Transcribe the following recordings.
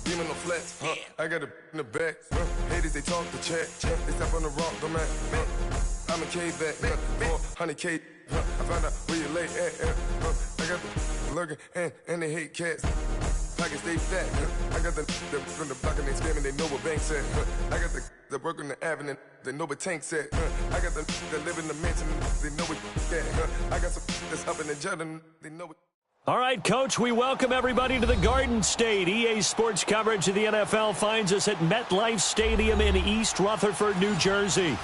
beaming no flats. I got a in the back. Haters, they talk the chat. They step on the rock, go man. I'm a K-back. 400K. I found out where you lay at. I got the lurking and they hate cats. Pockets stay fat. I got the from the block and they scamming, they know what banks at. I got the work on the avenue, they know what tanks at. I got the that live in the mansion, they know what at. I got some that's up in the jet and they know what. All right, Coach, we welcome everybody to the Garden State. EA Sports coverage of the NFL finds us at MetLife Stadium in East Rutherford, New Jersey.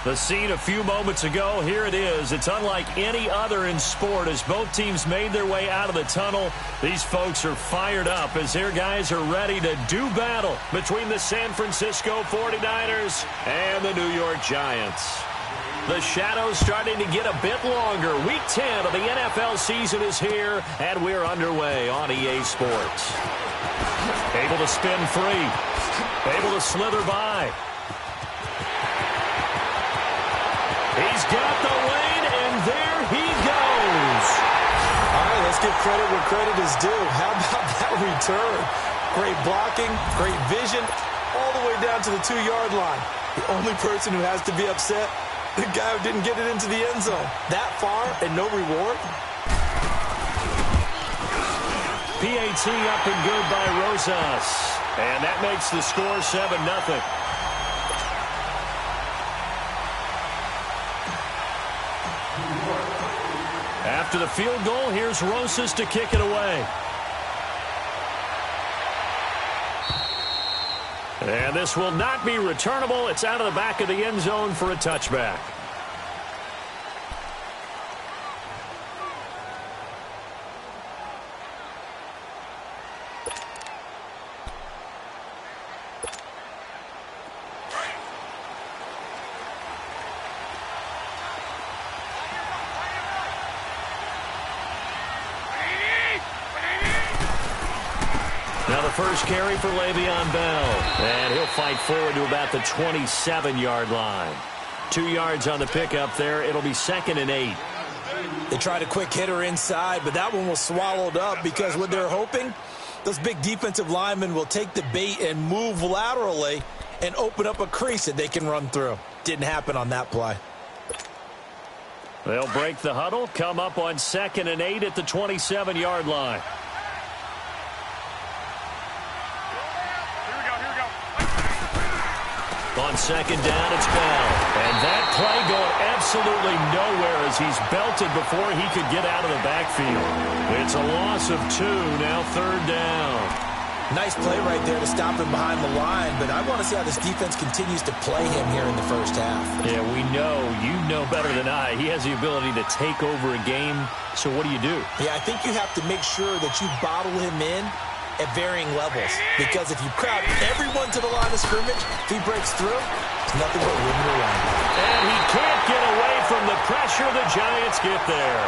The scene a few moments ago, here it is. It's unlike any other in sport as both teams made their way out of the tunnel. These folks are fired up as their guys are ready to do battle between the San Francisco 49ers and the New York Giants. The shadow's starting to get a bit longer. Week 10 of the NFL season is here, and we're underway on EA Sports. Able to spin free. Able to slither by. He's got the lane, and there he goes. All right, let's give credit where credit is due. How about that return? Great blocking, great vision, all the way down to the 2-yard line. The only person who has to be upset, the guy who didn't get it into the end zone. That far and no reward? PAT up and good by Rosas. And that makes the score 7-0. After the field goal, here's Rosas to kick it away. And this will not be returnable. It's out of the back of the end zone for a touchback. Now the first carry for Le'Veon Bell. And he'll fight forward to about the 27-yard line. 2 yards on the pickup there. It'll be 2nd and 8. They tried a quick hitter inside, but that one was swallowed up because what they're hoping, those big defensive linemen will take the bait and move laterally and open up a crease that they can run through. Didn't happen on that play. They'll break the huddle, come up on 2nd and 8 at the 27-yard line. On 2nd down, it's Bell. And that play going absolutely nowhere as he's belted before he could get out of the backfield. It's a loss of 2, now 3rd down. Nice play right there to stop him behind the line, but I want to see how this defense continues to play him here in the first half. Yeah, we know. You know better than I. He has the ability to take over a game, so what do? Yeah, I think you have to make sure that you bottle him in at varying levels, because if you crowd everyone to the line of scrimmage, if he breaks through, it's nothing but winning around. And he can't get away from the pressure. The Giants get there.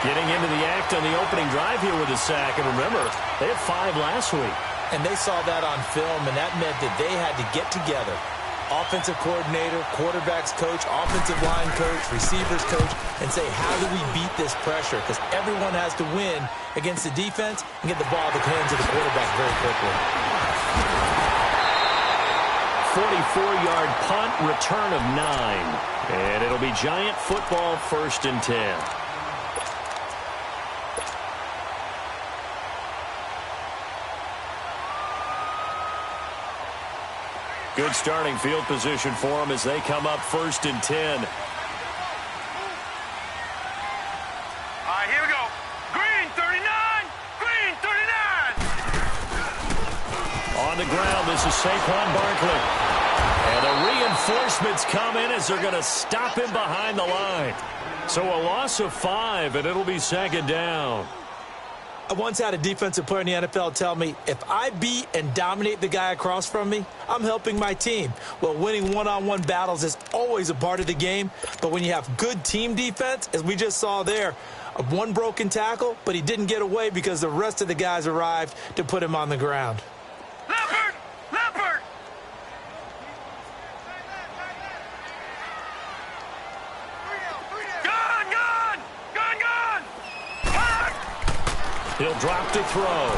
Getting into the act on the opening drive here with a sack. And remember, they had 5 last week. And they saw that on film, and that meant that they had to get together. Offensive coordinator, quarterbacks coach, offensive line coach, receivers coach, and say, how do we beat this pressure? Because everyone has to win against the defense and get the ball in the hands of the quarterback very quickly. 44-yard punt, return of 9. And it'll be Giant football, 1st and 10. Good starting field position for them as they come up 1st and 10. All right, here we go. Green, 39. Green, 39. On the ground, this is Saquon Barkley. And the reinforcements come in as they're going to stop him behind the line. So a loss of 5, and it'll be 2nd down. I once had a defensive player in the NFL tell me, if I beat and dominate the guy across from me, I'm helping my team. Well, winning one-on-one battles is always a part of the game, but when you have good team defense, as we just saw there, one broken tackle, but he didn't get away because the rest of the guys arrived to put him on the ground. Leopard! Leopard! Gone! Gone! Gone! Gone! He'll drop to throw.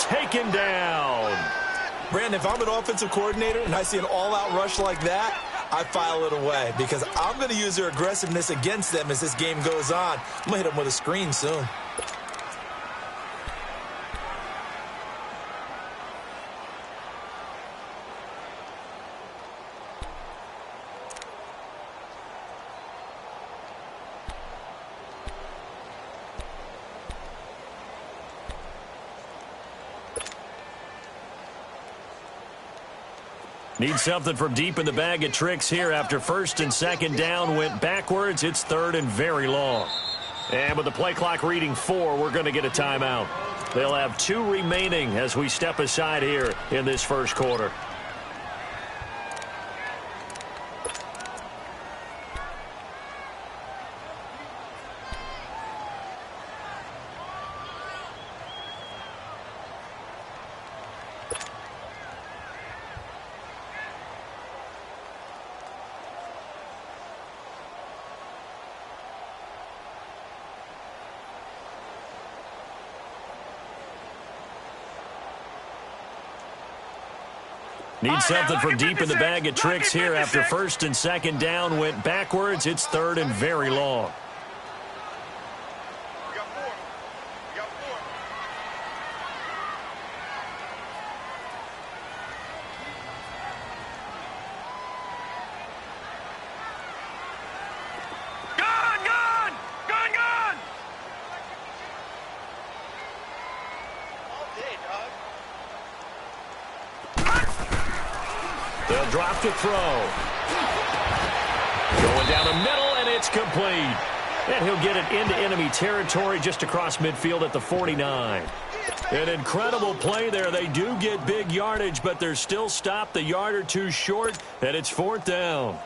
taken down. Brandon, if I'm an offensive coordinator and I see an all-out rush like that, I file it away because I'm going to use their aggressiveness against them as this game goes on. I'm going to hit them with a screen soon. Need something from deep in the bag of tricks here after first and second down went backwards. It's third and very long. And with the play clock reading 4, we're going to get a timeout. They'll have 2 remaining as we step aside here in this first quarter. Need something from deep in the bag of tricks here after first and second down went backwards. It's third and very long. They'll drop to throw. Going down the middle, and it's complete. And he'll get it into enemy territory just across midfield at the 49. An incredible play there. They do get big yardage, but they're still stopped a yard or 2 short, and it's 4th down.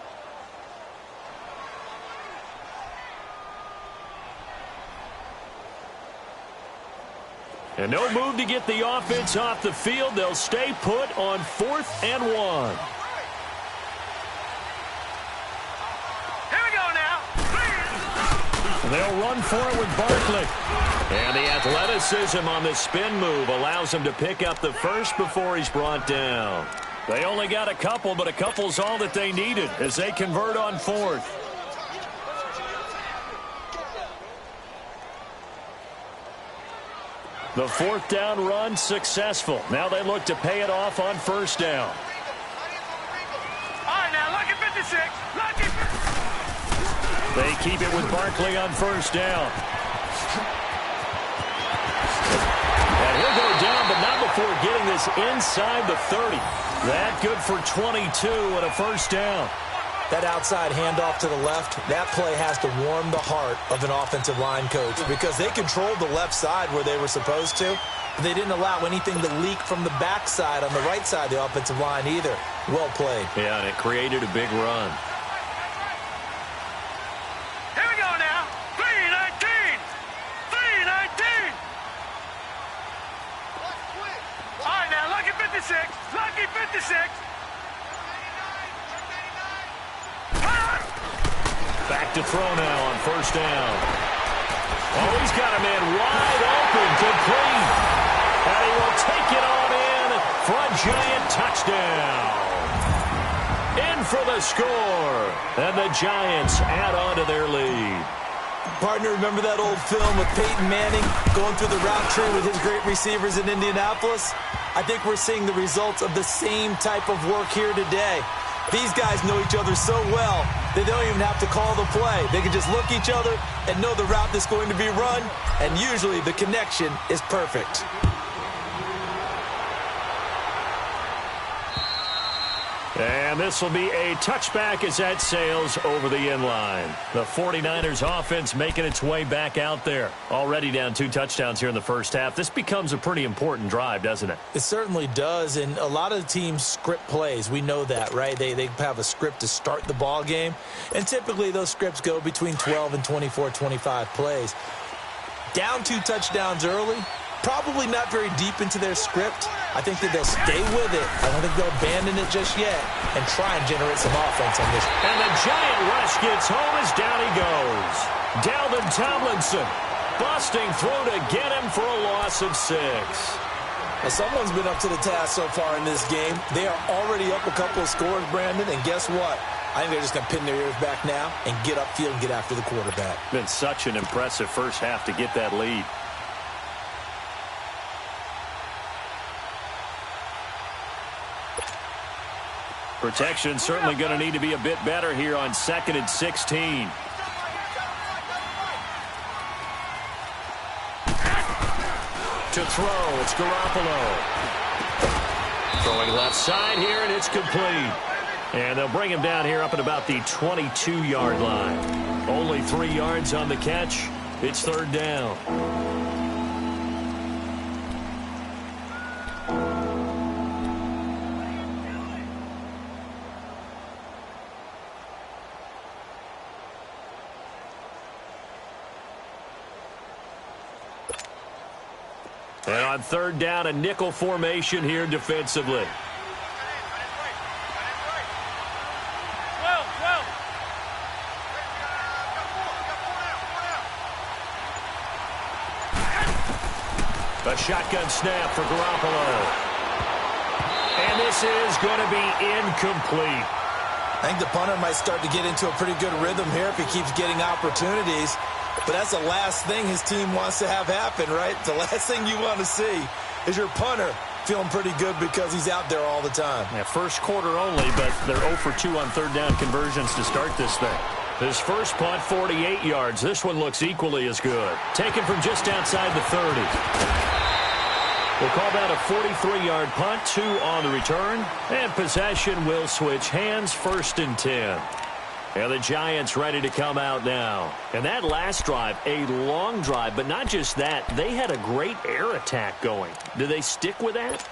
And no move to get the offense off the field. They'll stay put on 4th and 1. Here we go now. They'll run for it with Barkley. And the athleticism on the spin move allows him to pick up the first before he's brought down. They only got a couple, but a couple's all that they needed as they convert on 4th. The 4th down run successful. Now they look to pay it off on 1st down. All right, now, lucky 56. Lucky. They keep it with Barkley on 1st down. And he'll go down, but not before getting this inside the 30. That good for 22 and a 1st down. That outside handoff to the left, that play has to warm the heart of an offensive line coach because they controlled the left side where they were supposed to, but they didn't allow anything to leak from the backside on the right side of the offensive line either. Well played. Yeah, and it created a big run. Here we go now. 3-19. 3-19. All right, now, lucky 56. Lucky 56. Back to throw now on 1st down. Oh, he's got a man wide open, complete. And he will take it on in for a giant touchdown. In for the score. And the Giants add on to their lead. Partner, remember that old film with Peyton Manning going through the route tree with his great receivers in Indianapolis? I think we're seeing the results of the same type of work here today. These guys know each other so well, they don't even have to call the play. They can just look each other and know the route that's going to be run, and usually the connection is perfect. And this will be a touchback as that sails over the inline. The 49ers offense making its way back out there. Already down 2 touchdowns here in the first half. This becomes a pretty important drive, doesn't it? It certainly does, and a lot of the teams script plays. We know that, right? They have a script to start the ball game, and typically those scripts go between 12 and 24, 25 plays. Down 2 touchdowns early, probably not very deep into their script. I think that they'll stay with it. I don't think they'll abandon it just yet and try and generate some offense on this. And the giant rush gets home as down he goes. Dalvin Tomlinson busting through to get him for a loss of 6. Well, someone's been up to the task so far in this game. They are already up a couple of scores, Brandon, and guess what? I think they're just going to pin their ears back now and get upfield and get after the quarterback. Been such an impressive first half to get that lead. Protection certainly going to need to be a bit better here on 2nd and 16. To throw, it's Garoppolo. Throwing left side here, and it's complete. And they'll bring him down here up at about the 22-yard line. Only 3 yards on the catch. It's 3rd down. And on 3rd down, a nickel formation here defensively. A shotgun snap for Garoppolo. And this is going to be incomplete. I think the punter might start to get into a pretty good rhythm here if he keeps getting opportunities. But that's the last thing his team wants to have happen, right? The last thing you want to see is your punter feeling pretty good because he's out there all the time. Yeah, first quarter only, but they're 0 for 2 on 3rd down conversions to start this thing. His first punt, 48 yards. This one looks equally as good. Taken from just outside the 30. We'll call that a 43-yard punt, 2 on the return. And possession will switch hands, 1st and 10. And the Giants ready to come out now. And that last drive, a long drive, but not just that. They had a great air attack going. Do they stick with that?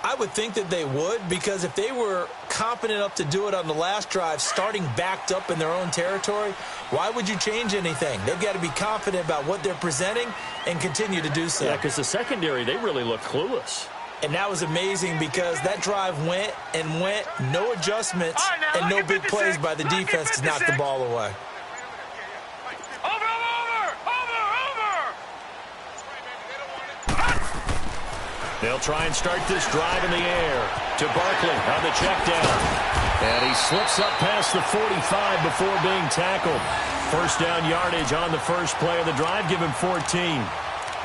I would think that they would, because if they were confident enough to do it on the last drive, starting backed up in their own territory, why would you change anything? They've got to be confident about what they're presenting and continue to do so. Yeah, because the secondary, they really looked clueless. And that was amazing because that drive went and went, no adjustments, and no big plays by the defense to knock the ball away. They'll try and start this drive in the air to Barkley on the check down. And he slips up past the 45 before being tackled. 1st down yardage on the first play of the drive. Give him 14.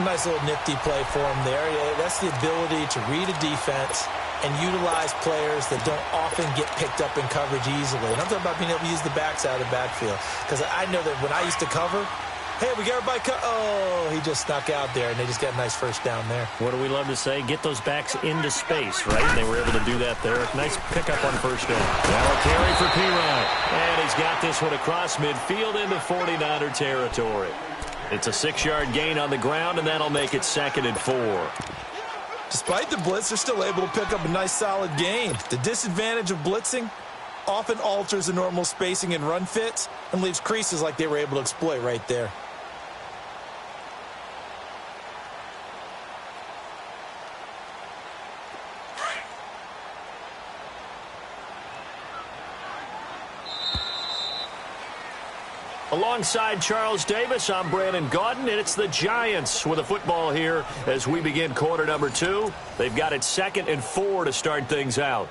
Nice little nifty play for him there. Yeah, that's the ability to read a defense and utilize players that don't often get picked up in coverage easily. And I'm talking about being able to use the backside of the backfield. Because I know that when I used to cover, hey, we got everybody oh, he just snuck out there, and they just got a nice 1st down there. What do we love to say? Get those backs into space, right? And they were able to do that there. Nice pickup on 1st down. Now a carry for P-Ryan. And he's got this one across midfield into 49er territory. It's a 6-yard gain on the ground, and that'll make it 2nd and 4. Despite the blitz, they're still able to pick up a nice solid gain. The disadvantage of blitzing often alters the normal spacing and run fits and leaves creases like they were able to exploit right there. Alongside Charles Davis, I'm Brandon Gaudin, and it's the Giants with a football here as we begin quarter number 2. They've got it 2nd and 4 to start things out.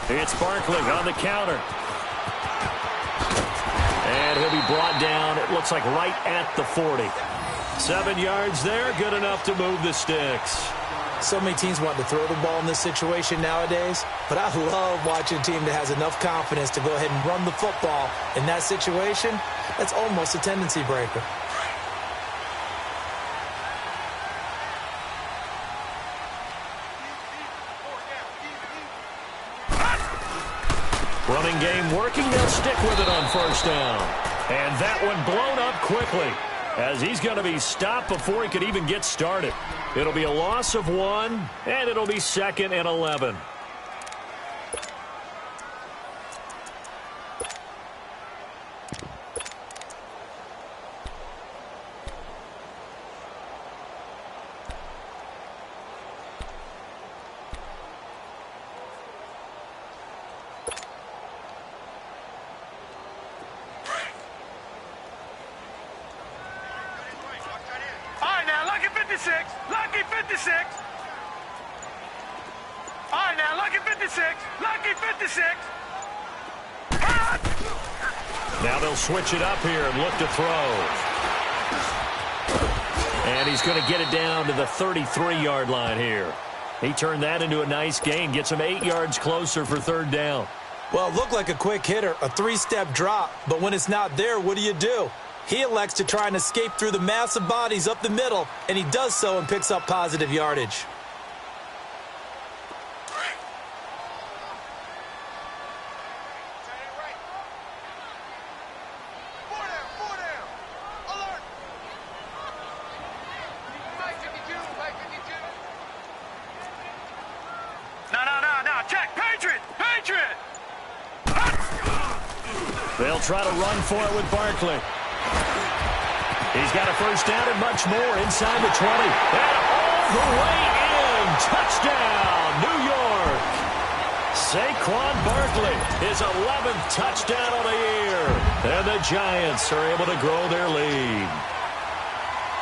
It's Barkley on the counter. And he'll be brought down, it looks like right at the 40. 7 yards there, good enough to move the sticks. So many teams want to throw the ball in this situation nowadays, but I love watching a team that has enough confidence to go ahead and run the football in that situation. That's almost a tendency breaker. Running game working. They'll stick with it on 1st down. And that one blown up quickly. as he's going to be stopped before he could even get started. It'll be a loss of 1, and it'll be 2nd and 11. Lucky 56. All right, now, lucky 56. Lucky 56. Now they'll switch it up here and look to throw. And he's going to get it down to the 33-yard line here. He turned that into a nice gain, gets him 8 yards closer for 3rd down. Well, it looked like a quick hitter, a 3-step drop, but when it's not there, what do? He elects to try and escape through the massive bodies up the middle, and he does so and picks up positive yardage. No, check, Patriot! They'll try to run for it with Barkley. He's got a 1st down and much more inside the 20. And all the way in. Touchdown, New York. Saquon Barkley, his 11th touchdown of the year. And the Giants are able to grow their lead.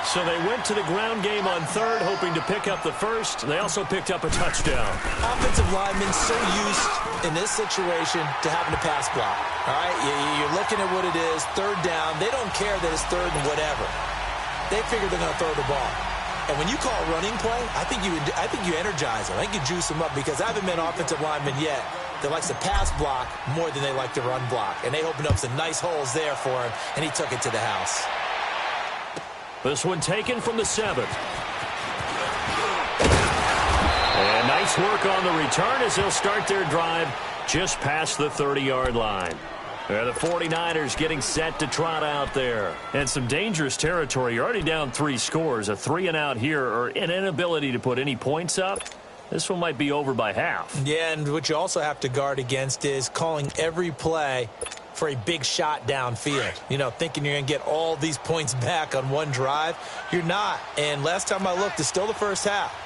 So they went to the ground game on 3rd, hoping to pick up the 1st. They also picked up a touchdown. Offensive linemen so used in this situation to having to pass block. All right, you're looking at what it is, 3rd down. They don't care that it's 3rd and whatever. They figure they're going to throw the ball. And when you call a running play, I think you energize them. I think you juice them up because I haven't met an offensive lineman yet that likes to pass block more than they like to run block. And they opened up some nice holes there for him, and he took it to the house. This one taken from the 7th. And nice work on the return as they'll start their drive just past the 30-yard line. The 49ers getting set to trot out there. And some dangerous territory. You're already down 3 scores. A 3-and-out here or an inability to put any points up. This one might be over by half. Yeah, and what you also have to guard against is calling every play for a big shot downfield. You know, thinking you're going to get all these points back on one drive. You're not. And last time I looked, it's still the first half.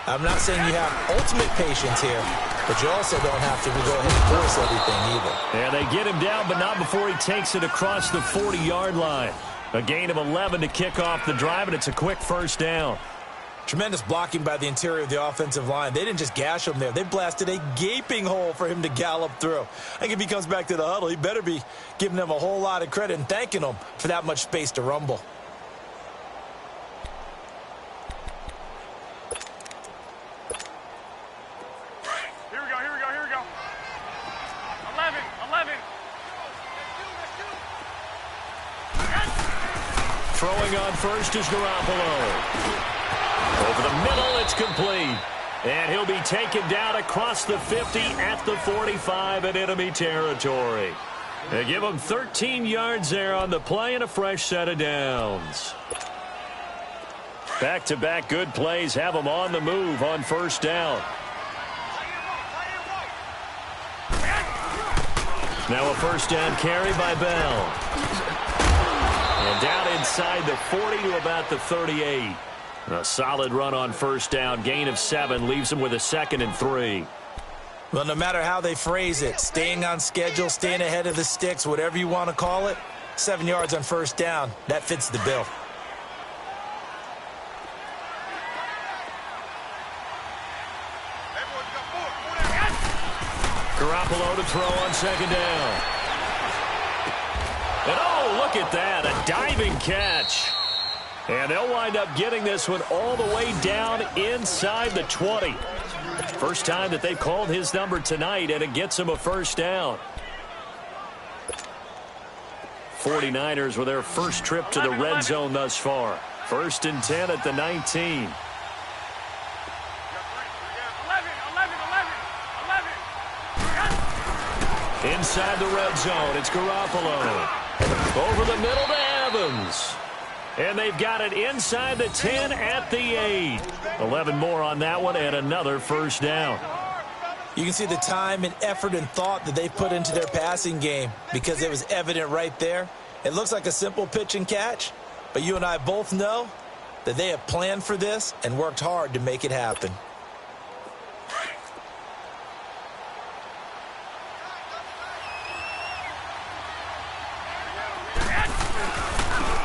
I'm not saying you have ultimate patience here, but you also don't have to go ahead and force everything either. And they get him down, but not before he takes it across the 40-yard line. A gain of 11 to kick off the drive, and it's a quick 1st down. Tremendous blocking by the interior of the offensive line. They didn't just gash him there. They blasted a gaping hole for him to gallop through. I think if he comes back to the huddle, he better be giving them a whole lot of credit and thanking them for that much space to rumble. Here we go. 11. Throwing on first is Garoppolo. Over the middle, it's complete. And he'll be taken down across the 50 at the 45 in enemy territory. They give him 13 yards there on the play and a fresh set of downs. Back-to-back good plays have him on the move on 1st down. Now a 1st down carry by Bell. And down inside the 40 to about the 38. A solid run on 1st down. Gain of 7 leaves him with a 2nd and 3. Well, no matter how they phrase it, staying on schedule, staying ahead of the sticks, whatever you want to call it, 7 yards on 1st down, that fits the bill. Garoppolo to throw on 2nd down. And oh, look at that, a diving catch. And they'll wind up getting this one all the way down inside the 20. First time that they've called his number tonight, and it gets him a 1st down. 49ers with their first trip to the red zone thus far. 1st and 10 at the 19. 11. Inside the red zone, it's Garoppolo. Over the middle to Evans. And they've got it inside the 10 at the 8. 11 more on that one and another first down. You can see the time and effort and thought that they put into their passing game because it was evident right there. It looks like a simple pitch and catch, but you and I both know that they have planned for this and worked hard to make it happen.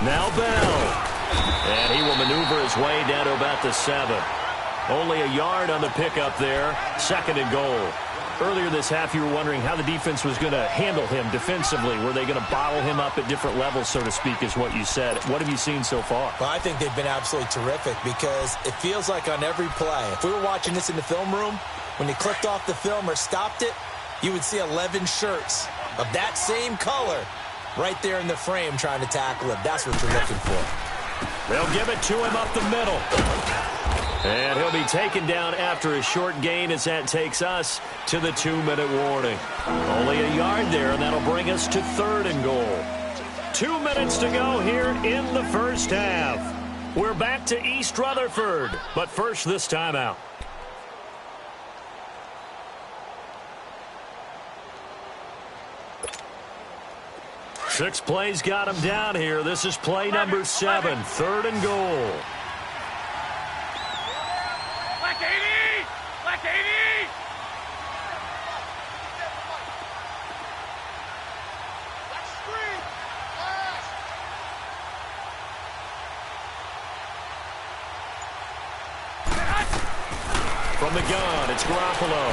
Now Bell. And he will maneuver his way down to about the 7. Only a yard on the pickup there. 2nd and goal. Earlier this half, you were wondering how the defense was going to handle him defensively. Were they going to bottle him up at different levels, so to speak, is what you said. What have you seen so far? Well, I think they've been absolutely terrific because it feels like on every play, if we were watching this in the film room, when you clicked off the film or stopped it, you would see 11 shirts of that same color right there in the frame trying to tackle him. That's what you're looking for. They'll give it to him up the middle. And he'll be taken down after a short gain as that takes us to the 2-minute warning. Only a yard there, and that'll bring us to 3rd and goal. 2 minutes to go here in the first half. We're back to East Rutherford, but first this timeout. Six plays got him down here. This is play number 7, 3rd and goal. Black 80! Black 80! From the gun, it's Garoppolo.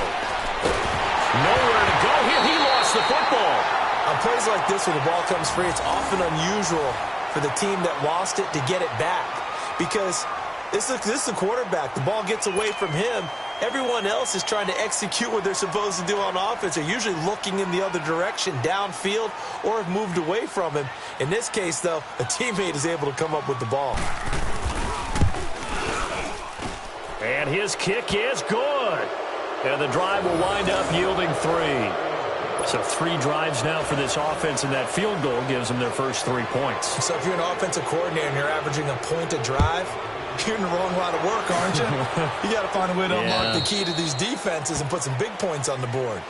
Nowhere to go here. He lost the football. On plays like this where the ball comes free, it's often unusual for the team that lost it to get it back because this is the quarterback. The ball gets away from him. Everyone else is trying to execute what they're supposed to do on offense. They're usually looking in the other direction, downfield, or have moved away from him. In this case, though, a teammate is able to come up with the ball. And his kick is good. And the drive will wind up yielding 3. So 3 drives now for this offense, and that field goal gives them their first 3 points. So if you're an offensive coordinator and you're averaging a point a drive, you're in the wrong line of work, aren't you? You got to find a way to unlock the key to these defenses and put some big points on the board.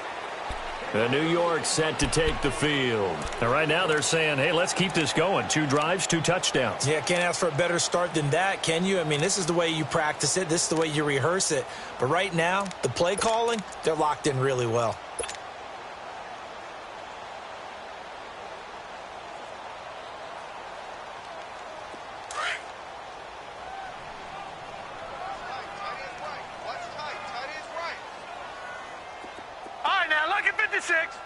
New York set to take the field. And right now they're saying, hey, let's keep this going. 2 drives, 2 touchdowns. Yeah, can't ask for a better start than that, can you? I mean, this is the way you practice it. This is the way you rehearse it. But right now, the play calling, they're locked in really well.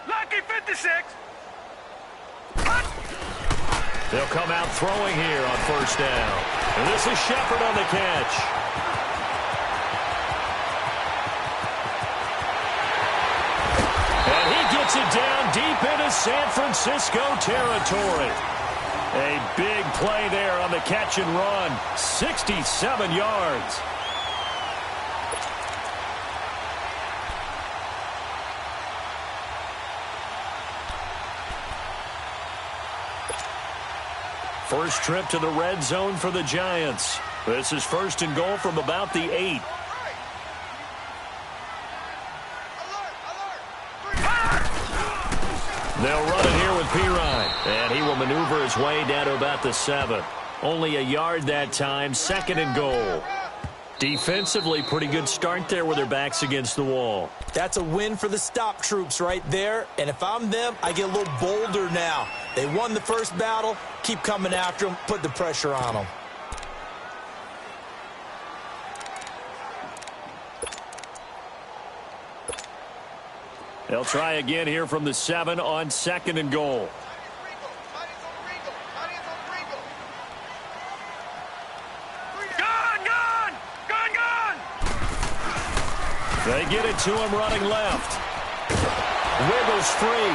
Lucky 56. They'll come out throwing here on first down. And this is Shepard on the catch. And he gets it down deep into San Francisco territory. A big play there on the catch and run. 67 yards. First trip to the red zone for the Giants. This is 1st and goal from about the 8. They'll run it here with Pirine. And he will maneuver his way down to about the 7. Only a yard that time. 2nd and goal. Defensively, pretty good start there with their backs against the wall. That's a win for the stop troops right there. And if I'm them, I get a little bolder now. They won the first battle. Keep coming after them. Put the pressure on them. They'll try again here from the 7 on 2nd and goal. They get it to him running left. Wiggles free.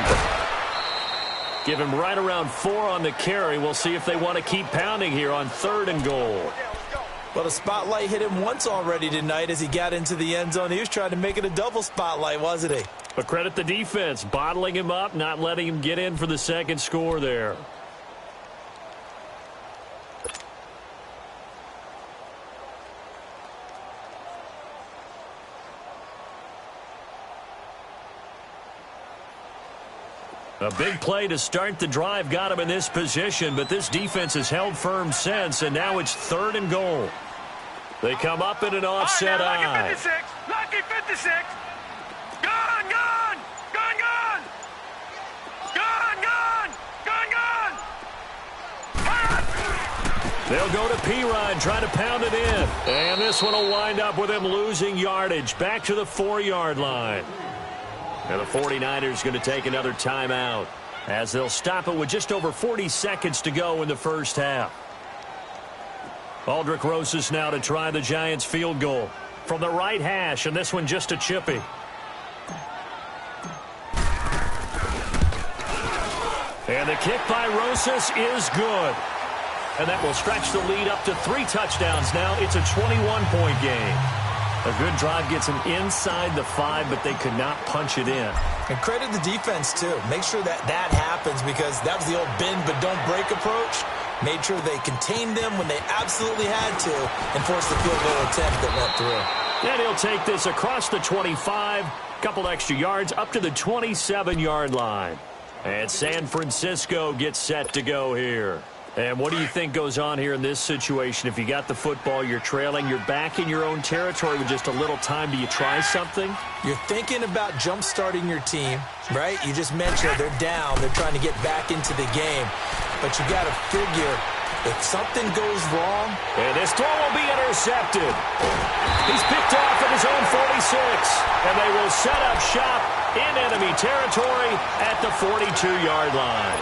Give him right around 4 on the carry. We'll see if they want to keep pounding here on 3rd and goal. Well, the spotlight hit him once already tonight as he got into the end zone. He was trying to make it a double spotlight, wasn't he? But credit the defense, bottling him up, not letting him get in for the 2nd score there. A big play to start the drive got him in this position, but this defense has held firm since, and now it's 3rd and goal. They come up in an offset eye. Lucky 56. Lucky 56. Gone, gone. Gone, gone. Gone, gone. Gone, gone. They'll go to Perine, trying to pound it in. And this one will wind up with him losing yardage back to the 4-yard line. And the 49ers going to take another timeout as they'll stop it with just over 40 seconds to go in the first half. Aldrick Rosas now to try the Giants field goal from the right hash, and this one just a chippy. And the kick by Rosas is good. And that will stretch the lead up to 3 touchdowns now. It's a 21-point game. A good drive gets them inside the 5, but they could not punch it in. And credit the defense, too. Make sure that happens, because that was the old bend but don't break approach. Made sure they contained them when they absolutely had to and forced the field goal attempt that went through. And he'll take this across the 25, couple extra yards up to the 27-yard line. And San Francisco gets set to go here. And what do you think goes on here in this situation? If you got the football, you're trailing, you're back in your own territory with just a little time. Do you try something? You're thinking about jump-starting your team, right? You just mentioned they're down. They're trying to get back into the game. But you got to figure, if something goes wrong... And this throw will be intercepted. He's picked off at his own 46. And they will set up shop in enemy territory at the 42-yard line.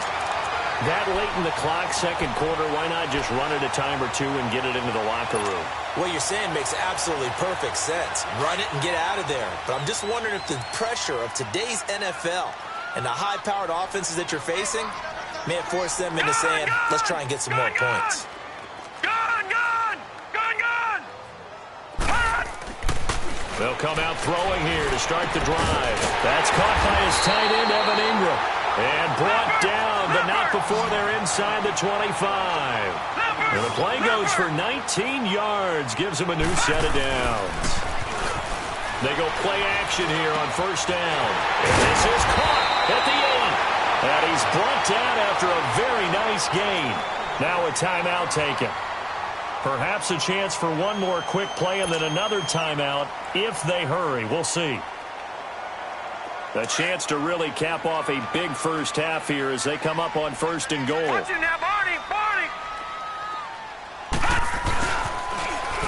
That late in the clock, second quarter, why not just run it a time or two and get it into the locker room? What you're saying makes absolutely perfect sense. Run it and get out of there. But I'm just wondering if the pressure of today's NFL and the high-powered offenses that you're facing may have forced them into saying, let's try and get some more points. They'll come out throwing here to start the drive. That's caught by his tight end, Evan Ingram. And brought down, but not before they're inside the 25. And the play goes for 19 yards, gives him a new set of downs. They go play action here on first down. And this is caught at the 8. And he's brought down after a very nice gain. Now a timeout taken. Perhaps a chance for one more quick play and then another timeout if they hurry. We'll see. A chance to really cap off a big first half here as they come up on first and goal. Watch it now, Barney, Barney.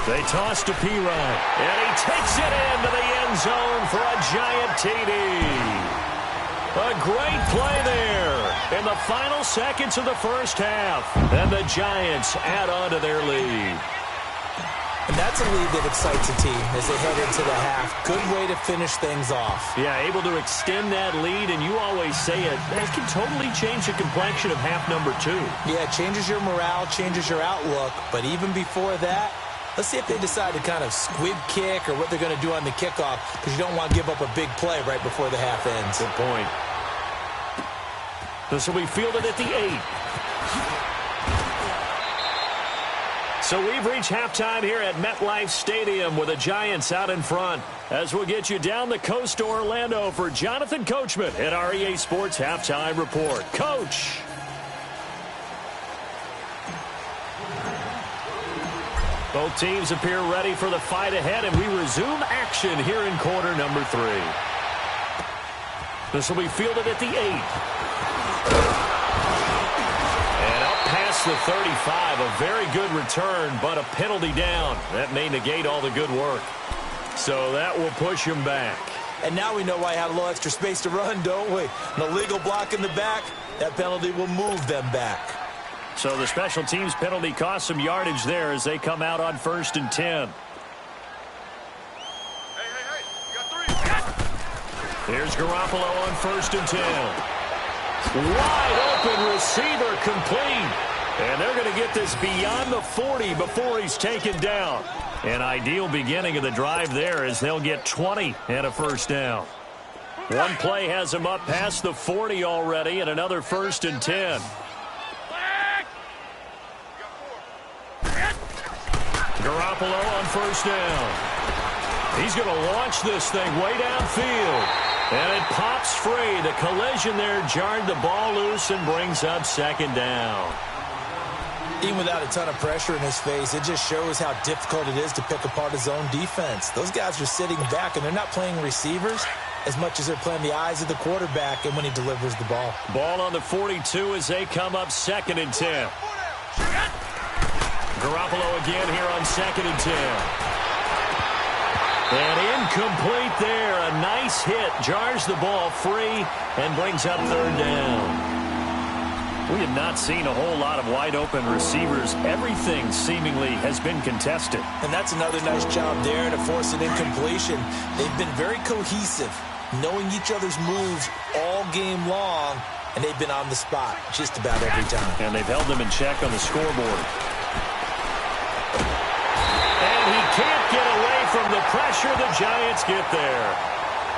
They toss to Perine, and he takes it into the end zone for a giant TD. A great play there in the final seconds of the first half. And the Giants add on to their lead. And that's a lead that excites a team as they head into the half. Good way to finish things off. Yeah, able to extend that lead, and you always say it, that can totally change the complexion of half number 2. Yeah, it changes your morale, changes your outlook. But even before that, let's see if they decide to kind of squib kick or what they're going to do on the kickoff, because you don't want to give up a big play right before the half ends. Good point. This will be fielded at the 8. So we've reached halftime here at MetLife Stadium with the Giants out in front. As we'll get you down the coast to Orlando for Jonathan Coachman at our EA Sports Halftime Report. Coach. Both teams appear ready for the fight ahead, and we resume action here in quarter number 3. This will be fielded at the 8. The 35, a very good return, but a penalty down. That may negate all the good work. So that will push him back. And now we know why he had a little extra space to run, don't we? An illegal block in the back, that penalty will move them back. So the special teams penalty cost some yardage there as they come out on 1st and 10. Hey, you got 3. Here's Garoppolo on 1st and 10. Wide open receiver complete. And they're going to get this beyond the 40 before he's taken down. An ideal beginning of the drive there as they'll get 20 and a first down. One play has them up past the 40 already and another 1st and 10. Garoppolo on 1st down. He's going to launch this thing way downfield. And it pops free. The collision there jarred the ball loose and brings up second down. Even without a ton of pressure in his face, it just shows how difficult it is to pick apart his own defense. Those guys are sitting back, and they're not playing receivers as much as they're playing the eyes of the quarterback and when he delivers the ball. Ball on the 42 as they come up 2nd and 10. Garoppolo again here on 2nd and 10. And incomplete there. A nice hit. Jars the ball free and brings up 3rd down. We have not seen a whole lot of wide-open receivers. Everything seemingly has been contested. And that's another nice job there to force an incompletion. They've been very cohesive, knowing each other's moves all game long, and they've been on the spot just about every time. And they've held them in check on the scoreboard. And he can't get away from the pressure. The Giants get there.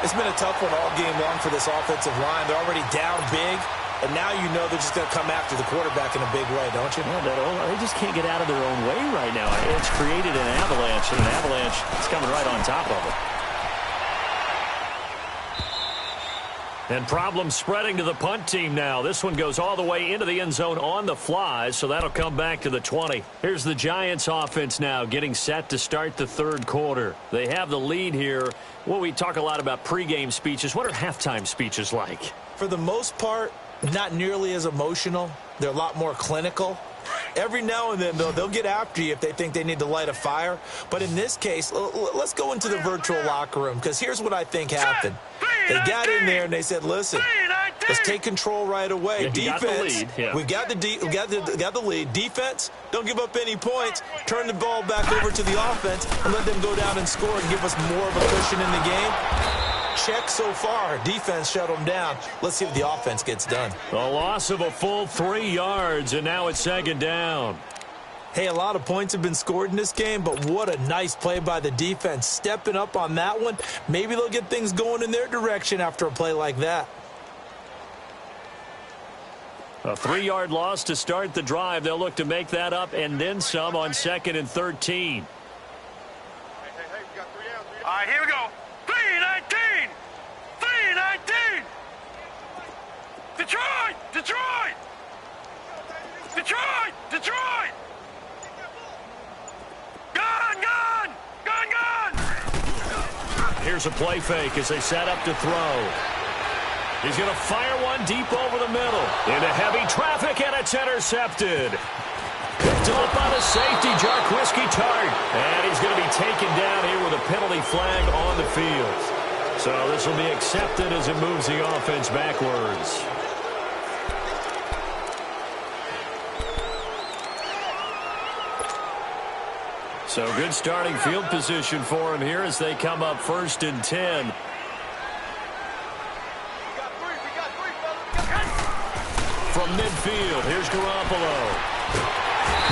It's been a tough one all game long for this offensive line. They're already down big. And now you know they're just going to come after the quarterback in a big way, don't you? Yeah, they just can't get out of their own way right now. It's created an avalanche, and an avalanche is coming right on top of it. And problems spreading to the punt team now. This one goes all the way into the end zone on the fly, so that'll come back to the 20. Here's the Giants offense now getting set to start the 3rd quarter. They have the lead here. Well, we talk a lot about pregame speeches. What are halftime speeches like? For the most part, not nearly as emotional. They're a lot more clinical. Every now and then, though, they'll get after you if they think they need to light a fire. But in this case, let's go into the virtual locker room, because here's what I think happened. They got in there and they said, listen, let's take control right away. Yeah, defense, we've got the lead. Defense, don't give up any points. Turn the ball back over to the offense and let them go down and score and give us more of a cushion in the game. Check so far. Defense shut them down. Let's see if the offense gets done. A loss of a full 3 yards, and now it's 2nd down. Hey, a lot of points have been scored in this game, but what a nice play by the defense. Stepping up on that one. Maybe they'll get things going in their direction after a play like that. A 3-yard loss to start the drive. They'll look to make that up and then some on 2nd and 13. All right, here we go. 3-19! 3-19! Detroit! Detroit! Detroit! Detroit! Gone! Gone! Gone! Gone! Here's a play fake as they set up to throw. He's going to fire one deep over the middle. Into heavy traffic, and it's intercepted. Picked up by the safety, Jarquiski Tart. And he's going to be taken down here with a penalty flag on the field. So this will be accepted as it moves the offense backwards. So good starting field position for him here as they come up 1st and 10. From midfield, here's Garoppolo.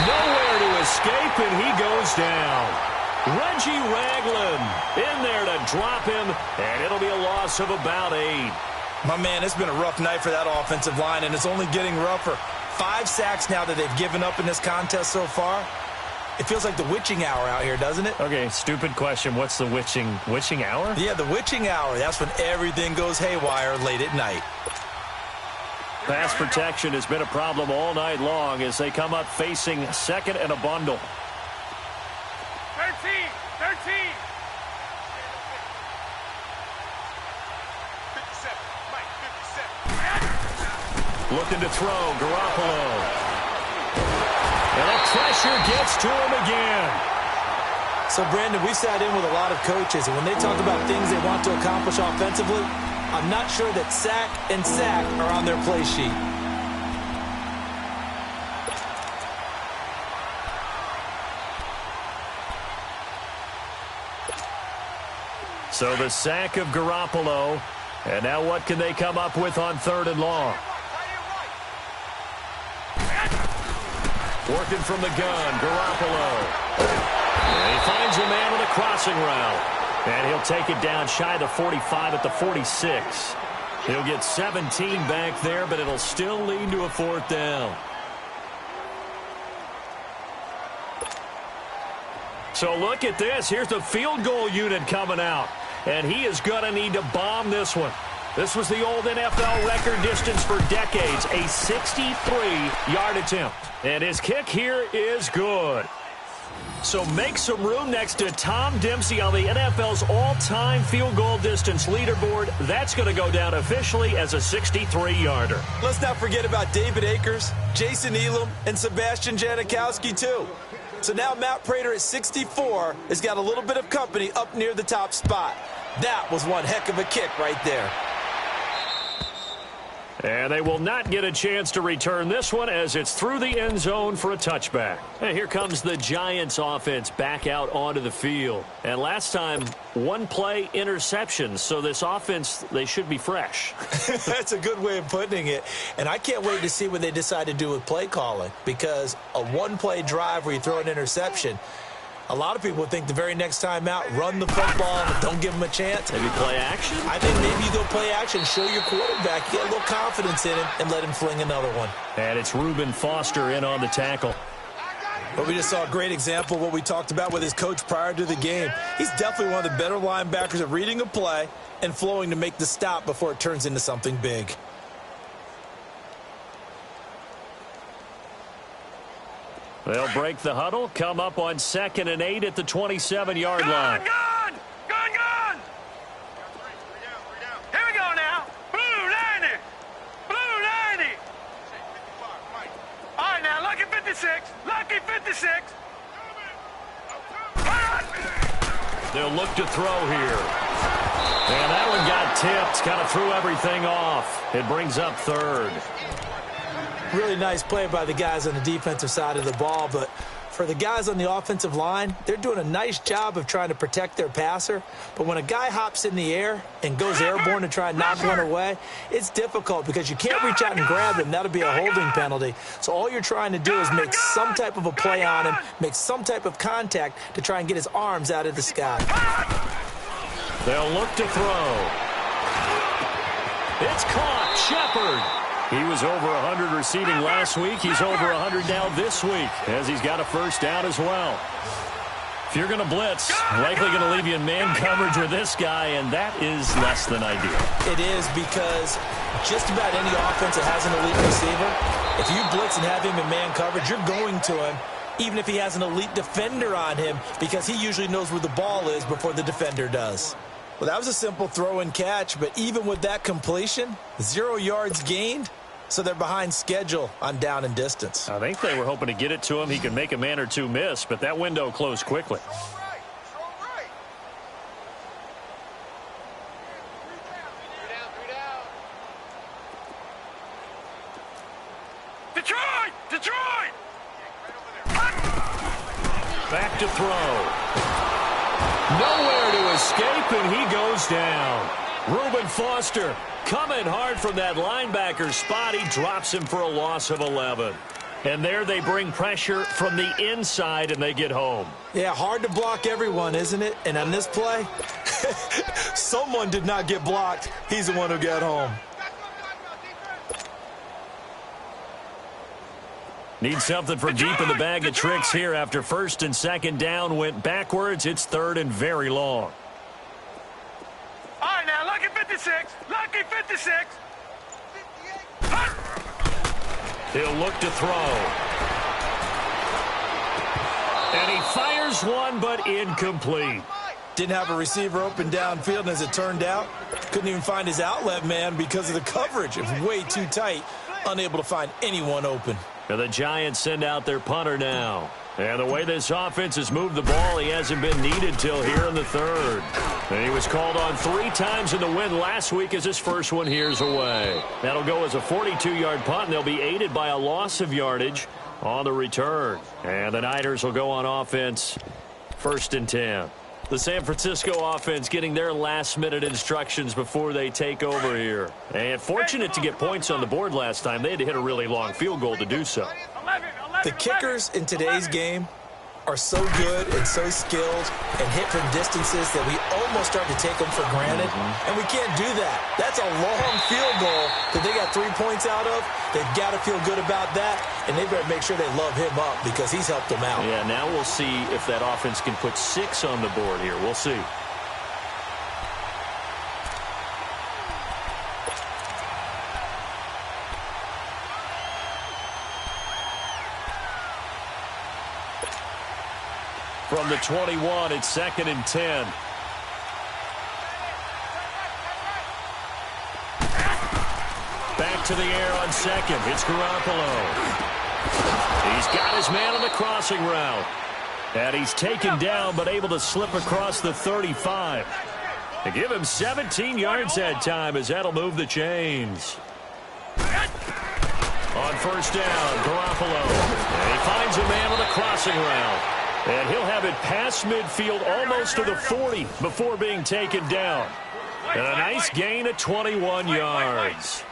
Nowhere to escape, and he goes down. Reggie Ragland in there to drop him, and it'll be a loss of about 8. My man, it's been a rough night for that offensive line, and it's only getting rougher. 5 sacks now that they've given up in this contest so far. It feels like the witching hour out here, doesn't it? Okay, stupid question. What's the witching hour? Yeah, the witching hour. That's when everything goes haywire late at night. Pass protection has been a problem all night long as they come up facing 2nd and a bundle. 13! 13! 57. Mike, 57. Looking to throw, Garoppolo. And the pressure gets to him again. So, Brandon, we sat in with a lot of coaches, and when they talk about things they want to accomplish offensively, I'm not sure that sack and sack are on their play sheet. So the sack of Garoppolo. And now what can they come up with on 3rd and long? Working from the gun, Garoppolo. And he finds a man on a crossing route. And he'll take it down shy of the 45 at the 46. He'll get 17 back there, but it'll still lead to a 4th down. So look at this. Here's the field goal unit coming out. And he is going to need to bomb this one. This was the old NFL record distance for decades, a 63-yard attempt. And his kick here is good. So make some room next to Tom Dempsey on the NFL's all-time field goal distance leaderboard. That's going to go down officially as a 63-yarder. Let's not forget about David Akers, Jason Elam, and Sebastian Janikowski, too. So now Matt Prater at 64 has got a little bit of company up near the top spot. That was one heck of a kick right there. And they will not get a chance to return this one as it's through the end zone for a touchback. And here comes the Giants offense back out onto the field. And last time, one play interception. So this offense, they should be fresh. That's a good way of putting it. And I can't wait to see what they decide to do with play calling, because a one-play drive where you throw an interception, a lot of people think the very next time out, run the football, don't give them a chance. Maybe play action? I think maybe you go play action, show your quarterback, get a little confidence in him, and let him fling another one. And it's Reuben Foster in on the tackle. But we just saw a great example of what we talked about with his coach prior to the game. He's definitely one of the better linebackers at reading a play and flowing to make the stop before it turns into something big. They'll break the huddle, come up on 2nd and 8 at the 27-yard line. Gone! Gone! Here we go now. Blue 90. Blue 90. All right, now, lucky 56. Lucky 56. They'll look to throw here. And that one got tipped. Kind of threw everything off. It brings up 3rd. Really nice play by the guys on the defensive side of the ball, but for the guys on the offensive line, they're doing a nice job of trying to protect their passer. But when a guy hops in the air and goes airborne to try and knock one away, it's difficult because you can't reach out and grab him. That'll be a holding penalty. So all you're trying to do is make some type of a play on him, make some type of contact to try and get his arms out of the sky. They'll look to throw. It's caught. Shepard. He was over 100 receiving last week. He's over 100 now this week as he's got a first down as well. If you're going to blitz, likely going to leave you in man coverage with this guy, and that is less than ideal. It is, because just about any offense that has an elite receiver, if you blitz and have him in man coverage, you're going to him, even if he has an elite defender on him, because he usually knows where the ball is before the defender does. Well, that was a simple throw and catch, but even with that completion, 0 yards gained. So they're behind schedule on down and distance. I think they were hoping to get it to him. He could make a man or two miss, but that window closed quickly. Detroit! Back to throw. Nowhere to escape, and he goes down. Reuben Foster coming hard from that linebacker spot. He drops him for a loss of 11. And there they bring pressure from the inside, and they get home. Yeah, hard to block everyone, isn't it? And on this play, someone did not get blocked. He's the one who got home. Need something from deep in the bag of tricks here after 1st and 2nd down went backwards. It's 3rd and very long. All right, now, lucky 56. Lucky 56. He'll look to throw. And he fires one, but incomplete. Didn't have a receiver open downfield, and as it turned out, couldn't even find his outlet man because of the coverage. It was way too tight, unable to find anyone open. And the Giants send out their punter now. And the way this offense has moved the ball, he hasn't been needed till here in the 3rd. And he was called on 3 times in the win last week as his first one here's away. That'll go as a 42-yard punt, and they'll be aided by a loss of yardage on the return. And the Niners will go on offense 1st and 10. The San Francisco offense getting their last-minute instructions before they take over here. And fortunate to get points on the board last time. They had to hit a really long field goal to do so. The kickers in today's game are so good and so skilled and hit from distances that we almost start to take them for granted. And we can't do that. That's a long field goal that they got 3 points out of. They've got to feel good about that, and they better make sure they love him up because he's helped them out. Yeah, now we'll see if that offense can put 6 on the board here. We'll see. from the 21. It's 2nd and 10. Back to the air on second. It's Garoppolo. He's got his man on the crossing route. And he's taken down but able to slip across the 35. They give him 17 yards that time as that'll move the chains. On first down, Garoppolo. And he finds a man on the crossing route. And he'll have it past midfield almost to the 40 before being taken down. And a nice gain of 21 yards.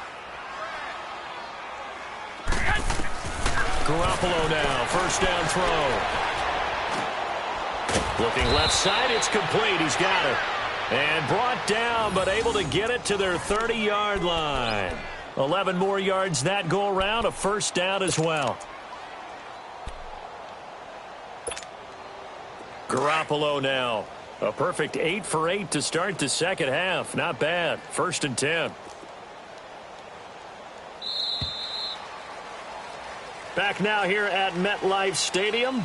Garoppolo now, first down throw. Looking left side, it's complete. He's got it. And brought down, but able to get it to their 30-yard line. 11 more yards that go around, a first down as well. Garoppolo now. A perfect 8 for 8 to start the second half. Not bad. 1st and 10. Back now here at MetLife Stadium.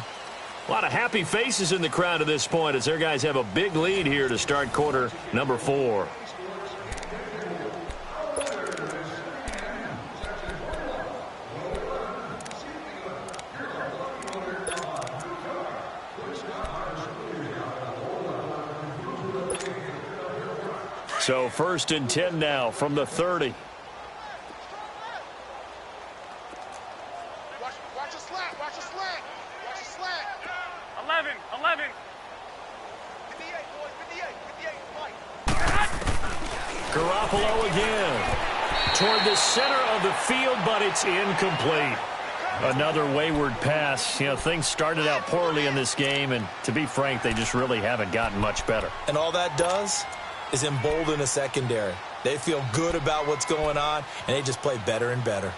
A lot of happy faces in the crowd at this point as their guys have a big lead here to start quarter number 4. So 1st and 10 now from the 30. Watch a slant. Watch a slant. Watch a slant. 11. 58, boys. 58. Fight. Garoppolo again. Toward the center of the field, but it's incomplete. Another wayward pass. You know, things started out poorly in this game, and to be frank, they just really haven't gotten much better. And all that does is embolden the secondary. They feel good about what's going on, and they just play better and better.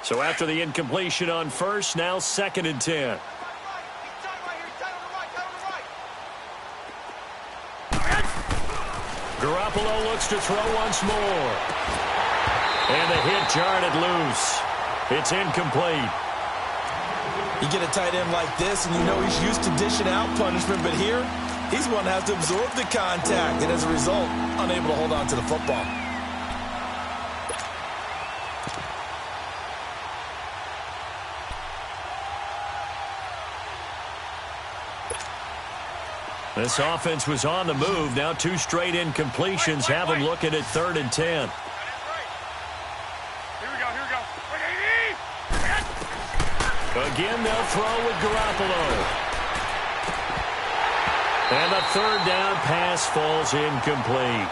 So after the incompletion on first, now 2nd and 10. Garoppolo looks to throw once more. And the hit jarred it loose. It's incomplete. You get a tight end like this, and you know he's used to dishing out punishment, but here, he's one that has to absorb the contact, and as a result, unable to hold on to the football. This offense was on the move. Now 2 straight incompletions have them looking at 3rd and 10. Here we go. Again, they'll throw with Garoppolo. And the 3rd down pass falls incomplete.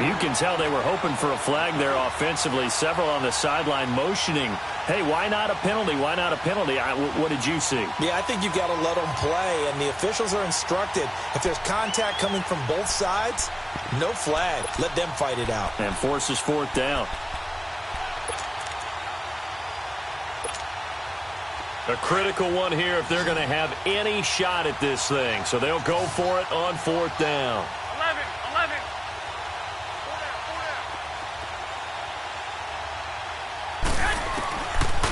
You can tell they were hoping for a flag there offensively. Several on the sideline motioning, hey, why not a penalty? Why not a penalty? What did you see? Yeah, I think you've got to let them play, and the officials are instructed, if there's contact coming from both sides, no flag. Let them fight it out. And forces 4th down. A critical one here if they're going to have any shot at this thing. So they'll go for it on 4th down. 11.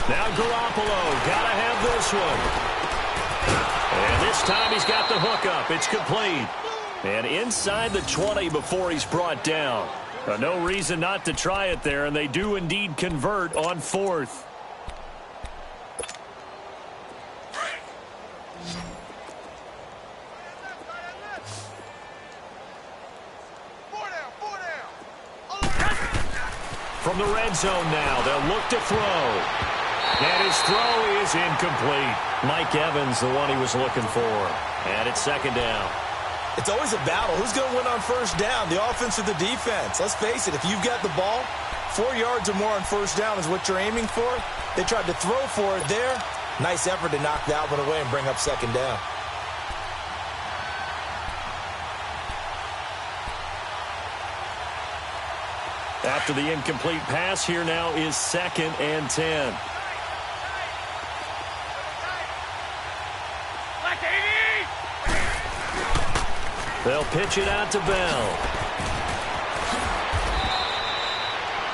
Now Garoppolo, gotta have this one. And this time he's got the hook up. It's complete. And inside the 20 before he's brought down. No reason not to try it there, and they do indeed convert on 4th. From the red zone now, they'll look to throw. And his throw is incomplete. Mike Evans, the one he was looking for. And it's 2nd down. It's always a battle. Who's going to win on first down, the offense or the defense? Let's face it, if you've got the ball, 4 yards or more on first down is what you're aiming for. They tried to throw for it there. Nice effort to knock that one away and bring up 2nd down. After the incomplete pass, here now is 2nd and 10. They'll pitch it out to Bell.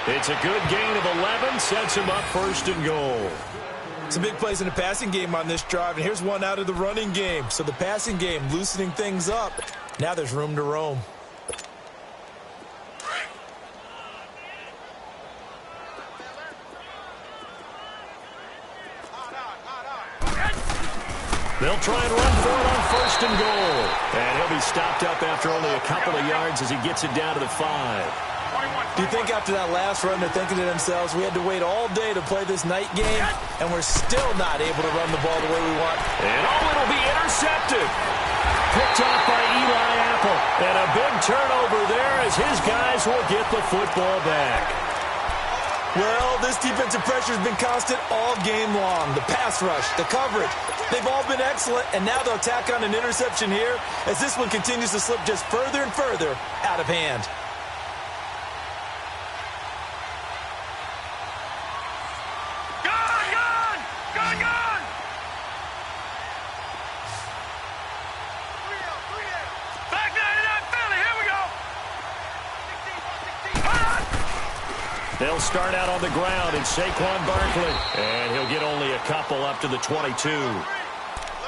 It's a good gain of 11, sets him up 1st and goal. Some big plays in the passing game on this drive, and here's one out of the running game. So the passing game loosening things up. Now there's room to roam. They'll try and run for it on 1st and goal. And he'll be stopped up after only a couple of yards as he gets it down to the 5. Do you think after that last run they're thinking to themselves, we had to wait all day to play this night game, and we're still not able to run the ball the way we want? And it'll be intercepted. Picked off by Eli Apple. And a big turnover there as his guys will get the football back. Well, this defensive pressure has been constant all game long. The pass rush, the coverage, they've all been excellent, and now they'll tack on an interception here as this one continues to slip just further and further out of hand. They'll start out on the ground. It's Saquon Barkley. And he'll get only a couple up to the 22.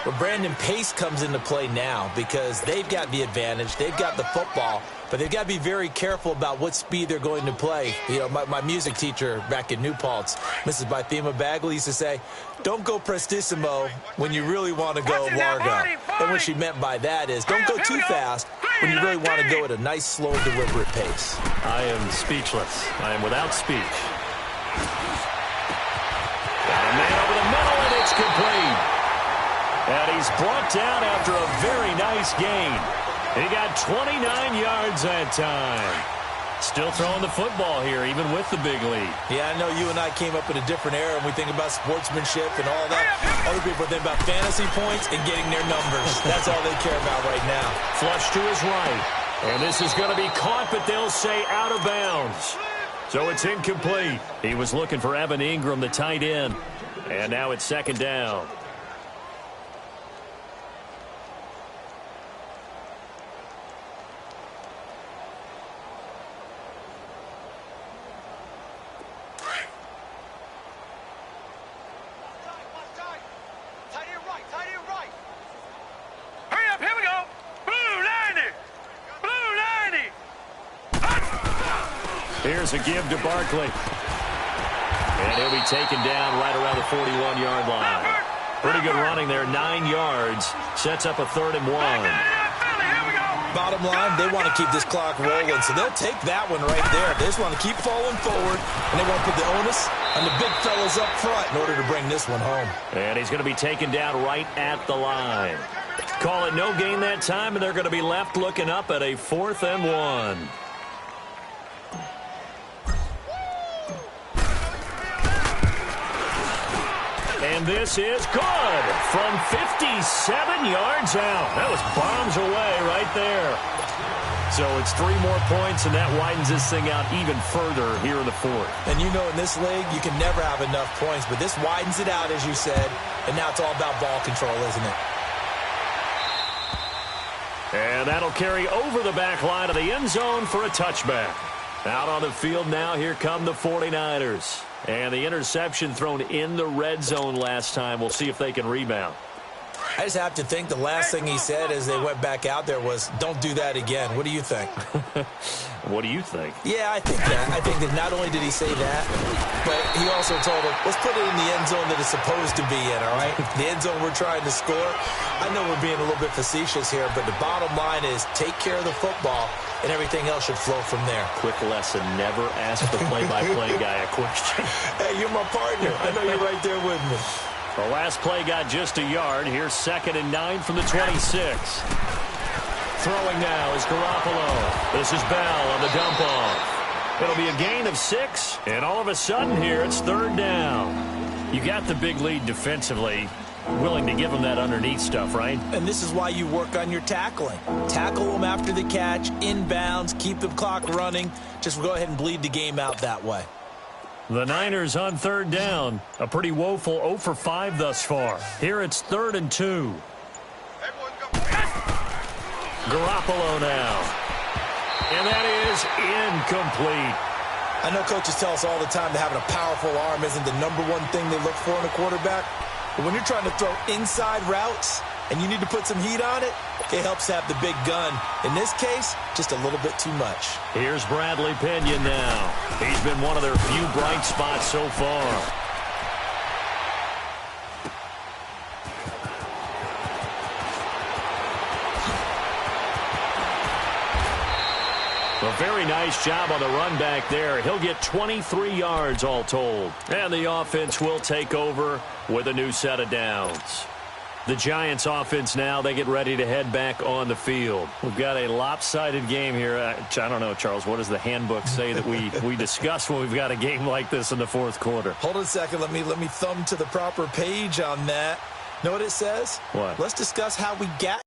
Well, Brandon, pace comes into play now because they've got the advantage. They've got the football, but they've got to be very careful about what speed they're going to play. You know, my music teacher back in New Paltz, Mrs. Bythema Bagley, used to say, don't go prestissimo when you really want to go largo. And what she meant by that is don't go too fast when you really want to go at a nice, slow, deliberate pace. I am speechless. I am without speech. Got a man over the middle, and it's complete. And he's brought down after a very nice gain. He got 29 yards that time. Still throwing the football here, even with the big lead. Yeah, I know you and I came up in a different era, and we think about sportsmanship and all that. Other people think about fantasy points and getting their numbers. That's all they care about right now. Flush to his right. And this is going to be caught, but they'll say out of bounds. So it's incomplete. He was looking for Evan Ingram, the tight end. And now it's 2nd down. Here's a give to Barkley. And he'll be taken down right around the 41-yard line. Pretty good running there, 9 yards. Sets up a 3rd and 1. Bottom line, they want to keep this clock rolling, so they'll take that one right there. They just want to keep falling forward, and they want to put the onus on the big fellas up front in order to bring this one home. And he's going to be taken down right at the line. Call it no gain that time, and they're going to be left looking up at a 4th and 1. And this is good from 57 yards out. That was bombs away right there. So it's 3 more points, and that widens this thing out even further here in the 4th. And you know in this league, you can never have enough points, but this widens it out, as you said, and now it's all about ball control, isn't it? And that'll carry over the back line of the end zone for a touchback. Out on the field now, here come the 49ers. And the interception thrown in the red zone last time. We'll see if they can rebound. I just have to think the last thing he said as they went back out there was, don't do that again. What do you think? What do you think? Yeah, I think that. I think that not only did he say that, but he also told him, let's put it in the end zone that it's supposed to be in, all right? The end zone we're trying to score. I know we're being a little bit facetious here, but the bottom line is take care of the football, and everything else should flow from there. Quick lesson, never ask the play-by-play guy a question. Hey, you're my partner. I know you're right there with me. The last play got just a yard. Here's 2nd and 9 from the 26. Throwing now is Garoppolo. This is Bell on the dump off. It'll be a gain of 6, and all of a sudden here it's 3rd down. You got the big lead defensively. Willing to give them that underneath stuff, right? And this is why you work on your tackling. Tackle them after the catch, inbounds, keep the clock running. Just go ahead and bleed the game out that way. The Niners on 3rd down. A pretty woeful 0 for 5 thus far. Here it's 3rd and 2. Garoppolo now. And that is incomplete. I know coaches tell us all the time that having a powerful arm isn't the #1 thing they look for in a quarterback. But when you're trying to throw inside routes and you need to put some heat on it, it helps have the big gun. In this case, just a little bit too much. Here's Bradley Pinion now. He's been one of their few bright spots so far. A very nice job on the run back there. He'll get 23 yards all told. And the offense will take over with a new set of downs. The Giants offense now, they get ready to head back on the field. We've got a lopsided game here. I don't know, Charles, what does the handbook say that we discuss when we've got a game like this in the fourth quarter? Hold on a second. Let me thumb to the proper page on that. Know what it says? What? Let's discuss how we got